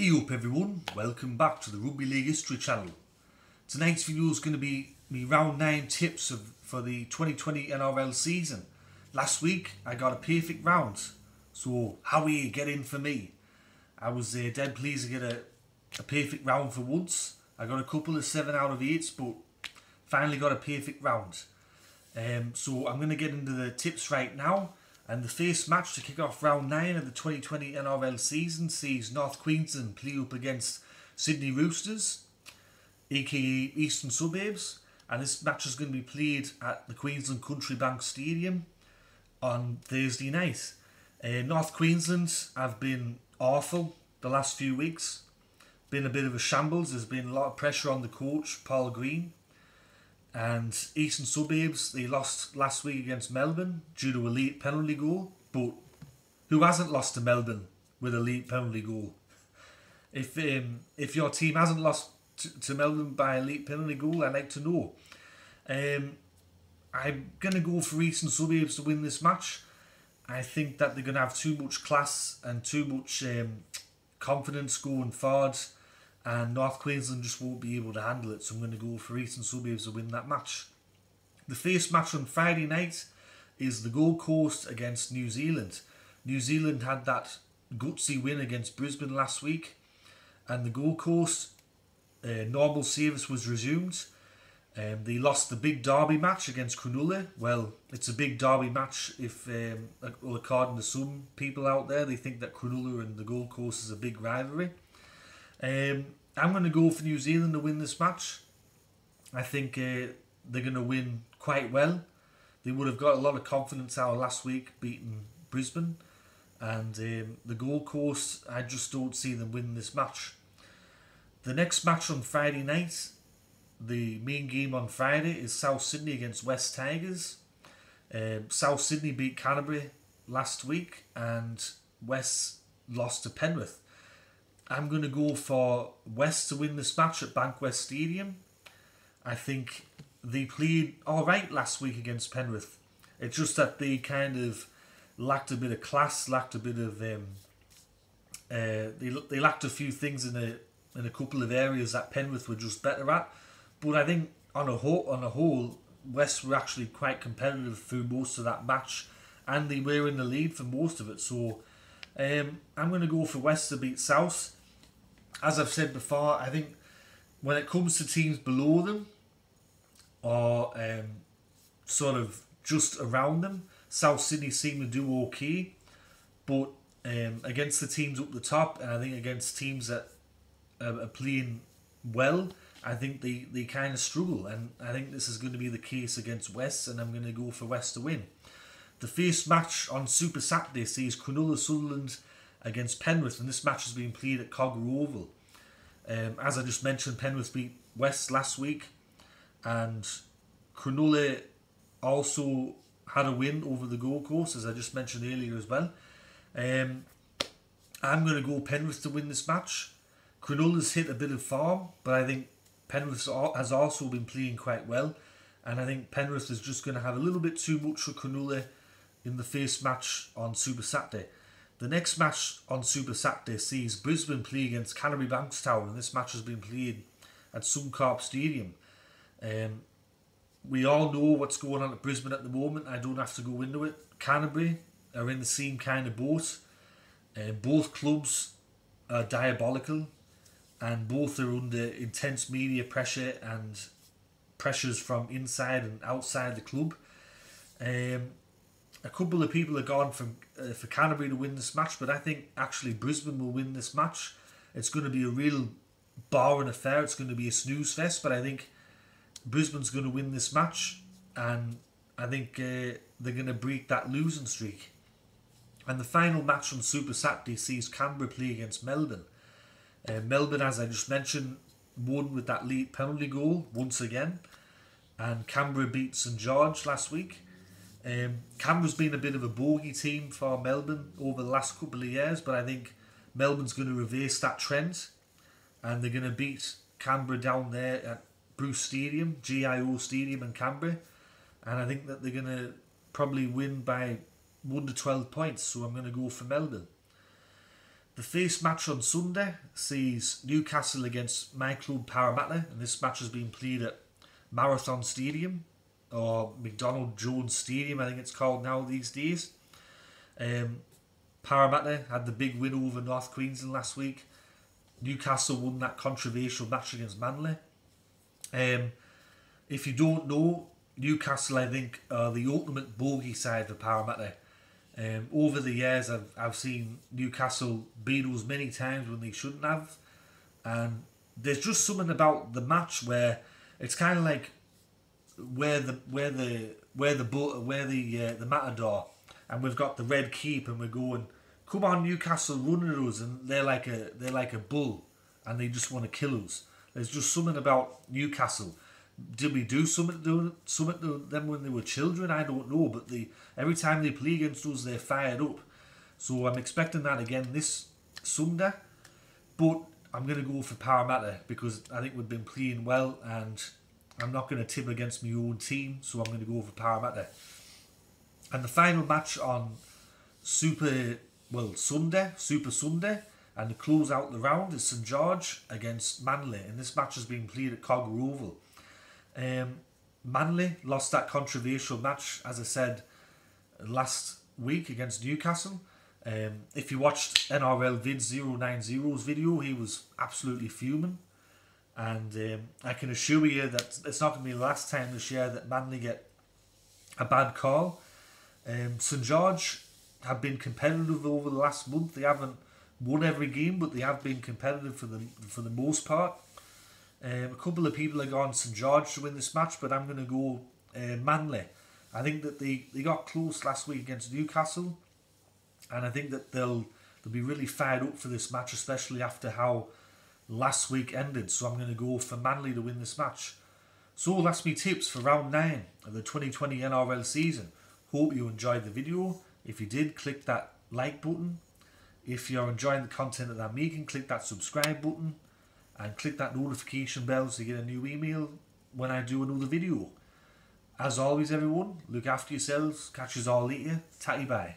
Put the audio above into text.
Hey up everyone, welcome back to the Rugby League History channel. Tonight's video is going to be me round 9 tips for the 2020 NRL season. Last week I got a perfect round, so how are you getting for me? I was dead pleased to get a perfect round for once. I got a couple of 7 out of 8s, but finally got a perfect round. So I'm going to get into the tips right now. And the first match to kick off round 9 of the 2020 NRL season sees North Queensland play up against Sydney Roosters, aka Eastern Suburbs, and this match is going to be played at the Queensland Country Bank Stadium on Thursday night. North Queensland have been awful the last few weeks, been a bit of a shambles. There's been a lot of pressure on the coach, Paul Green. And Eastern Suburbs, they lost last week against Melbourne due to a late penalty goal. But who hasn't lost to Melbourne with a late penalty goal? If your team hasn't lost to Melbourne by a late penalty goal, I'd like to know. I'm going to go for Eastern Suburbs to win this match. I think that they're going to have too much class and too much confidence going forward. And North Queensland just won't be able to handle it, so I'm going to go for Eastern Suburbs to win that match. The first match on Friday night is the Gold Coast against New Zealand. New Zealand had that gutsy win against Brisbane last week, and the Gold Coast normal service was resumed. They lost the big derby match against Cronulla. Well, it's a big derby match if, according to some people out there, they think that Cronulla and the Gold Coast is a big rivalry. I'm going to go for New Zealand to win this match. I think they're going to win quite well. They would have got a lot of confidence out of last week beating Brisbane. And the Gold Coast, I just don't see them winning this match. The next match on Friday night, the main game on Friday, is South Sydney against West Tigers. South Sydney beat Canterbury last week and West lost to Penrith. I'm going to go for West to win this match at Bankwest Stadium. I think they played alright last week against Penrith. It's just that they kind of lacked a bit of class, lacked a bit of... they lacked a few things in a couple of areas that Penrith were just better at. But I think on a whole, West were actually quite competitive through most of that match. And they were in the lead for most of it. So I'm going to go for West to beat South. As I've said before, I think when it comes to teams below them or sort of just around them, South Sydney seem to do okay. But against the teams up the top, and I think against teams that are playing well, I think they kind of struggle. And I think this is going to be the case against West, and I'm going to go for West to win. The first match on Super Saturday sees Cronulla Sutherland against Penrith, and this match has been played at Cogra Oval. As I just mentioned, Penrith beat West last week, and Cronulla also had a win over the Gold Coast, as I just mentioned earlier as well. I'm going to go Penrith to win this match. Cronulla's hit a bit of form, but I think Penrith has also been playing quite well, and I think Penrith is just going to have a little bit too much for Cronulla in the first match on Super Saturday. The next match on Super Saturday sees Brisbane play against Canterbury Bankstown, and this match has been played at Suncorp Stadium. We all know what's going on at Brisbane at the moment. I don't have to go into it. Canterbury are in the same kind of boat. Both clubs are diabolical, and both are under intense media pressure and pressures from inside and outside the club. A couple of people have gone for Canterbury to win this match, but I think actually Brisbane will win this match. It's going to be a real boring affair. It's going to be a snooze fest, but I think Brisbane's going to win this match, and I think they're going to break that losing streak. And the final match on Super Saturday sees Canberra play against Melbourne. Melbourne, as I just mentioned, won with that late penalty goal once again, and Canberra beat St George last week. Canberra's been a bit of a bogey team for Melbourne over the last couple of years, but I think Melbourne's going to reverse that trend, and they're going to beat Canberra down there at Bruce Stadium, GIO Stadium in Canberra, and I think that they're going to probably win by 1 to 12 points, so I'm going to go for Melbourne. The first match on Sunday sees Newcastle against my club Parramatta, and this match has been played at Marathon Stadium, or McDonald Jones Stadium, I think it's called now these days. Parramatta had the big win over North Queensland last week. Newcastle won that controversial match against Manly. If you don't know, Newcastle, I think, are the ultimate bogey side for Parramatta. Over the years, I've seen Newcastle beat us many times when they shouldn't have, and there's just something about the match where it's kind of like where the matador, and we've got the red keep, and we're going, come on Newcastle, run at us, and they're like a bull, and they just want to kill us. There's just something about Newcastle. Did we do something to them when they were children? I don't know, but every time they play against us, they're fired up. So I'm expecting that again this Sunday, but I'm going to go for Parramatta because I think we've been playing well, and I'm not going to tip against my own team, so I'm going to go for Parramatta. And the final match on Super Sunday, and to close out the round is St George against Manly, and this match has been played at Cogger Oval. Manly lost that controversial match, as I said, last week against Newcastle. If you watched NRL Vid 090's video, he was absolutely fuming, and I can assure you that it's not going to be the last time this year that Manly get a bad call. St George have been competitive over the last month. They haven't won every game, but they have been competitive for the most part. A couple of people are going St George to win this match, but I'm going to go Manly. I think that they got close last week against Newcastle, and I think that they'll be really fired up for this match, especially after how last week ended. So I'm going to go for Manly to win this match. So that's my tips for round 9 of the 2020 NRL season. Hope you enjoyed the video. If you did, click that like button. If you're enjoying the content that I'm making, click that subscribe button and click that notification bell to get a new email when I do another video. As always, everyone, look after yourselves. Catch us all later. Tatty bye.